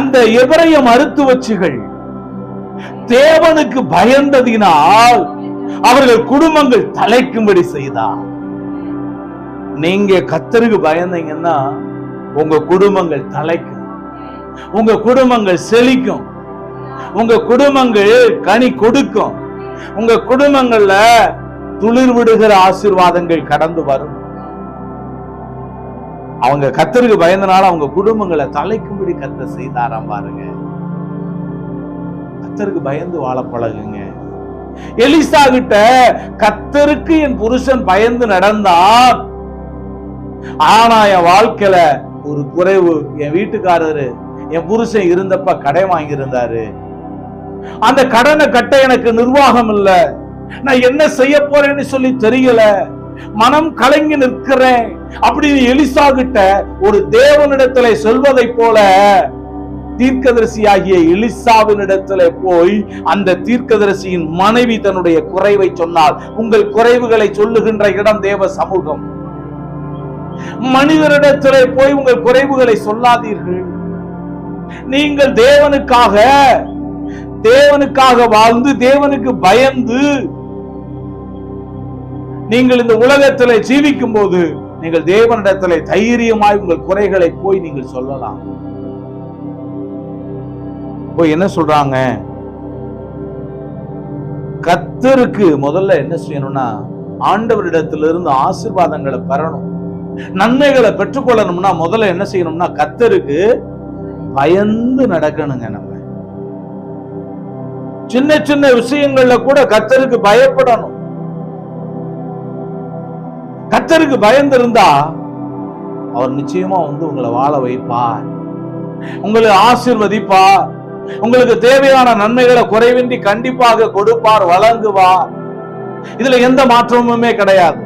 அந்த எபிரேய மருத்துவச்சிகள் தேவனுக்கு பயந்ததினால் அவர்கள் குடும்பங்கள் தலைக்கும்படி செய்தார். நீங்க கர்த்தருக்கு பயந்தீங்கன்னா உங்க குடும்பங்கள் தலைக்கும், உங்க குடும்பங்கள் செழிக்கும், உங்க குடும்பங்கள் கனி கொடுக்கும், உங்க குடும்பங்கள்ல துளிர் விடுகிற ஆசீர்வாதங்கள் கடந்து வரும். அவங்க கர்த்தருக்கு பயந்தனால அவங்க குடும்பங்களை தலைக்கும்படி கர்த்தர் செய்தாராம். பாருங்க, கர்த்தருக்கு பயந்து வாழ பழகுங்க. எலிசா கிட்ட கர்த்தருக்கு என் புருஷன் பயந்து நடந்தான், ஆனா என் வாழ்க்கையில ஒரு குறைவு, என் வீட்டுக்காரரு என் புருஷன் இருந்தப்ப கடன் வாங்கி இருந்தாரு, அந்த கடனை கட்ட எனக்கு நிர்வாகம் இல்ல, நான் என்ன செய்ய போறேன்னு சொல்லி தெரியல, மனம் கலங்கி நிற்கிறேன் அப்படின்னு எலிசா கிட்ட ஒரு தேவனிடத்துல சொல்வதை போல தீர்க்கதரிசியாகிய எலிசாவினிடத்துல போய் அந்த தீர்க்கதரிசியின் மனைவி தன்னுடைய குறைவை சொன்னால், உங்கள் குறைவுகளை சொல்லுகின்ற இடம் தேவ சமூகம். மனிதரிடத்துல போய் உங்கள் குறைவுகளை சொல்லாதீர்கள். நீங்கள் தேவனுக்காக வாழ்ந்து தேவனுக்கு பயந்து நீங்கள் இந்த உலகத்தில் ஜீவிக்கும் போது நீங்கள் தேவனிடத்தில் தைரியமாய் உங்கள் குறைகளை போய் நீங்கள் சொல்லலாம். போய் என்ன சொல்றாங்க, கர்த்தருக்கு முதல்ல என்ன செய்யணும்னா ஆண்டவரிடத்திலிருந்து ஆசீர்வாதங்களை பெறணும், நன்மைகளை பெற்றுக்கொள்ளணும்னா முதல்ல என்ன செய்யணும்னா கர்த்தருக்கு பயந்து நடக்கணுங்க. நம்ம சின்ன சின்ன விஷயங்கள்ல கூட கர்த்தருக்கு பயப்படணும். கர்த்தருக்கு பயந்து இருந்தா அவர் நிச்சயமா உங்களை வாழ வைப்பார், உங்களை ஆசீர்வதிப்பார், உங்களுக்கு தேவையான நன்மைகளை குறைவின்றி கண்டிப்பாக கொடுப்பார், வழங்குவார். இதுல எந்த மாற்றமுமே கிடையாது.